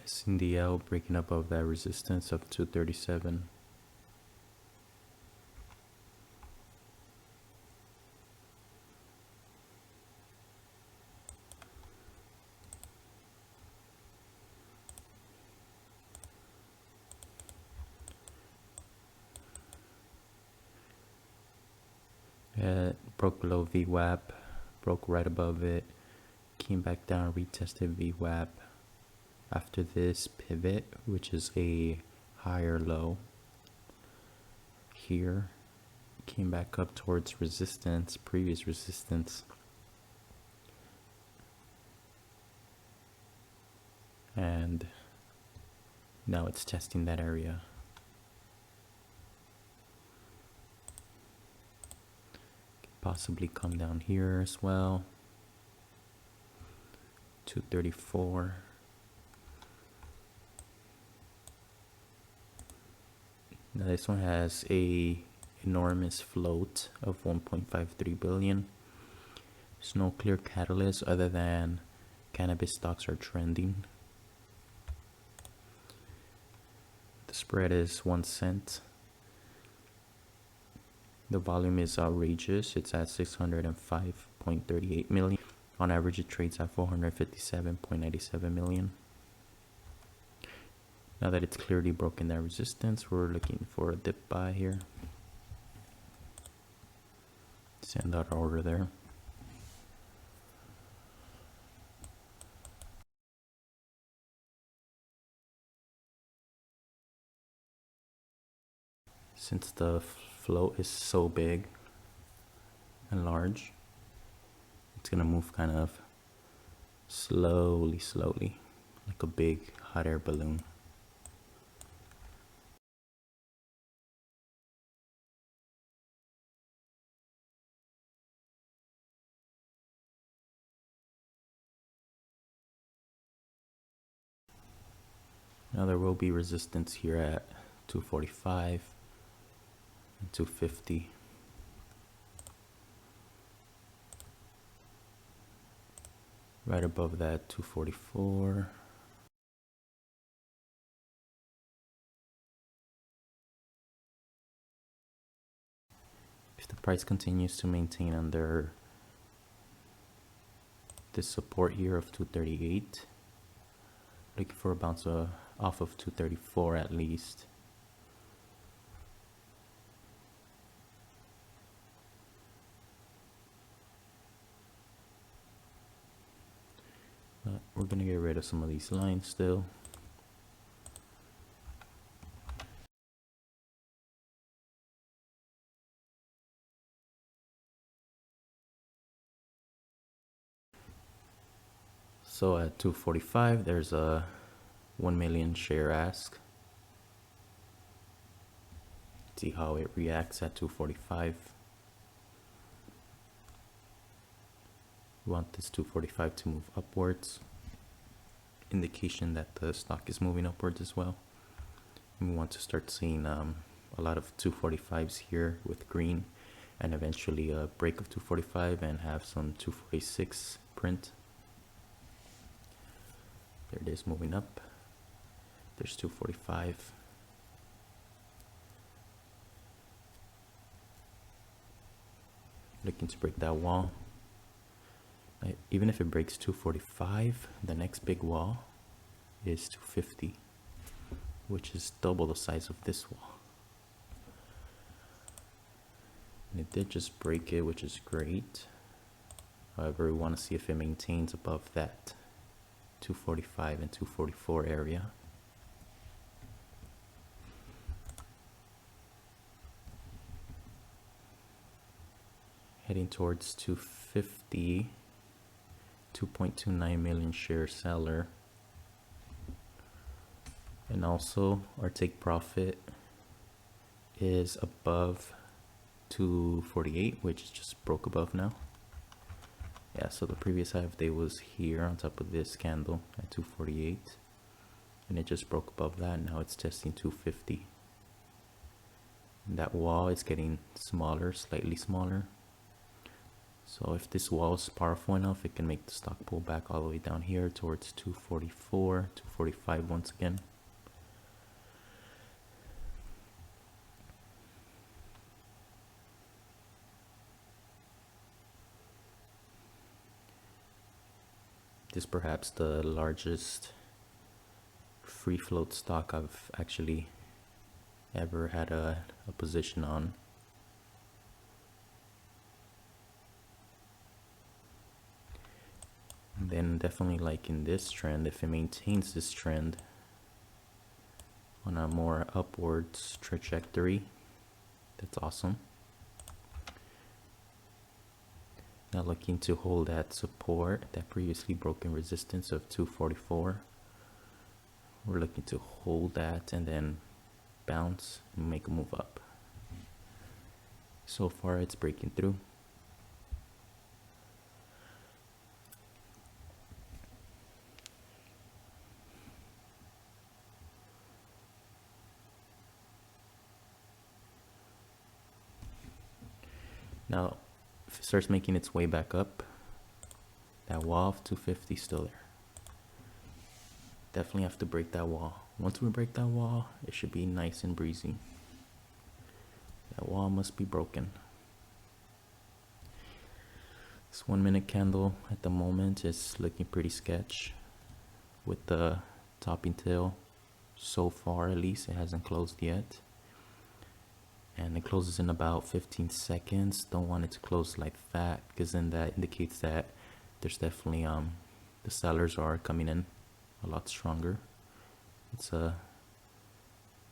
SNDL breaking above that resistance of 237. Broke below VWAP, broke right above it, came back down, retested VWAP. After this pivot, which is a higher low here, came back up towards resistance, previous resistance, and now it's testing that area. Possibly come down here as well. 234. Now this one has a enormous float of 1.53 billion. There's no clear catalyst other than cannabis stocks are trending. The spread is 1 cent. The volume is outrageous. It's at 605.38 million. On average, it trades at 457.97 million. Now that it's clearly broken that resistance, we're looking for a dip buy here. Send out our order there. Since the float is so big and large, it's gonna move kind of slowly, like a big hot air balloon. Now there will be resistance here at 245 and 250. Right above that, 244. If the price continues to maintain under this support here of 238, looking for a bounce off of 234 at least. But we're gonna get rid of some of these lines still. So at 245, there's a 1 million share ask. See how it reacts at 245. We want this 245 to move upwards. Indication that the stock is moving upwards as well. And we want to start seeing a lot of 245s here with green, and eventually a break of 245 and have some 246 print. There it is, moving up. There's 245. Looking to break that wall. Even if it breaks 245, the next big wall is 250, which is double the size of this wall. And it did just break it, which is great. However, we want to see if it maintains above that 245 and 244 area. Heading towards 250, 2.29 million share seller. And also our take profit is above 248, which just broke above now. Yeah, so the previous high of day was here on top of this candle at 248, and it just broke above that. Now it's testing 250. And that wall is getting smaller, slightly smaller. So if this wall is powerful enough, it can make the stock pull back all the way down here towards 244, 245 once again. This is perhaps the largest free float stock I've actually ever had a position on. And then definitely like in this trend, if it maintains this trend on a more upwards trajectory, that's awesome. Now looking to hold that support, that previously broken resistance of 244. We're looking to hold that and then bounce and make a move up. So far it's breaking through. Now if it starts making its way back up, that wall of 250 is still there. Definitely have to break that wall. Once we break that wall, it should be nice and breezy. That wall must be broken. This 1 minute candle at the moment is looking pretty sketch with the topping tail. So far at least, it hasn't closed yet. And it closes in about 15 seconds. Don't want it to close like that, because then that indicates that there's definitely the sellers are coming in a lot stronger. It's a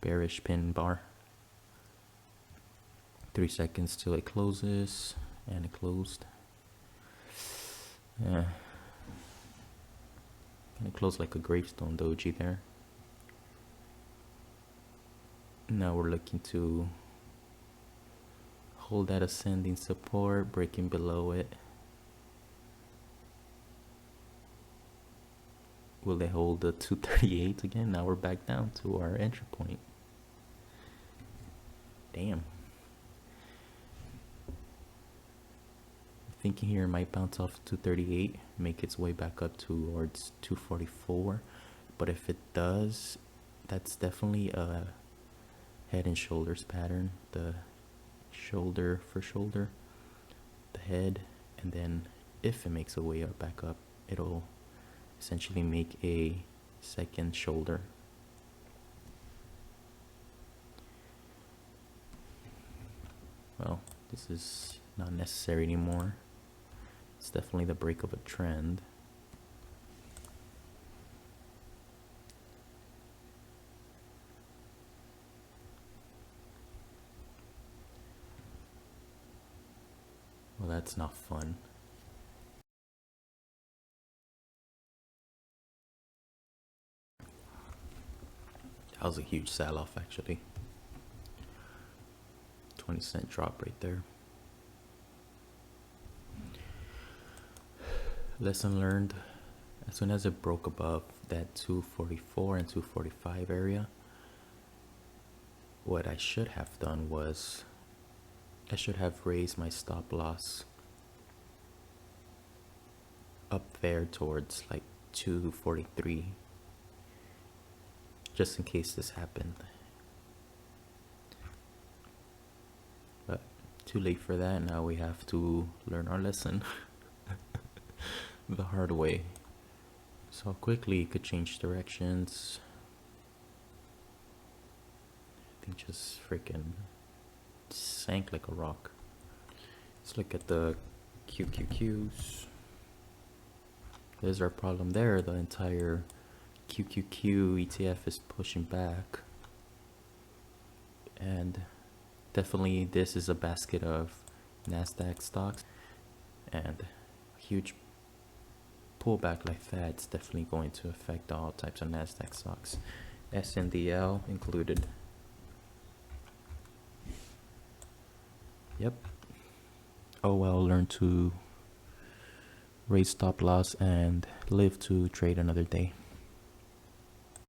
bearish pin bar. 3 seconds till it closes, and it closed. Yeah, and it closed like a gravestone doji there. Now we're looking to hold that ascending support, breaking below it. Will they hold the 238 again? Now we're back down to our entry point. Damn. Thinking here it might bounce off 238, make its way back up towards 244. But if it does, that's definitely a head and shoulders pattern. The shoulder for shoulder, the head, and then if it makes a way up back up, it'll essentially make a second shoulder. Well, this is not necessary anymore. It's definitely the break of a trend. Well, that's not fun. That was a huge sell-off actually. 20-cent drop right there. Lesson learned, as soon as it broke above that 244 and 245 area, what I should have done was I should have raised my stop loss up there towards like 243, just in case this happened. But too late for that. Now we have to learn our lesson the hard way. So quickly it could change directions. I think just freaking sank like a rock. Let's look at the QQQs. There's our problem there. The entire QQQ ETF is pushing back, and definitely this is a basket of NASDAQ stocks, and a huge pullback like that, it's definitely going to affect all types of NASDAQ stocks, SNDL included. Yep. Oh well, learn to raise stop loss and live to trade another day.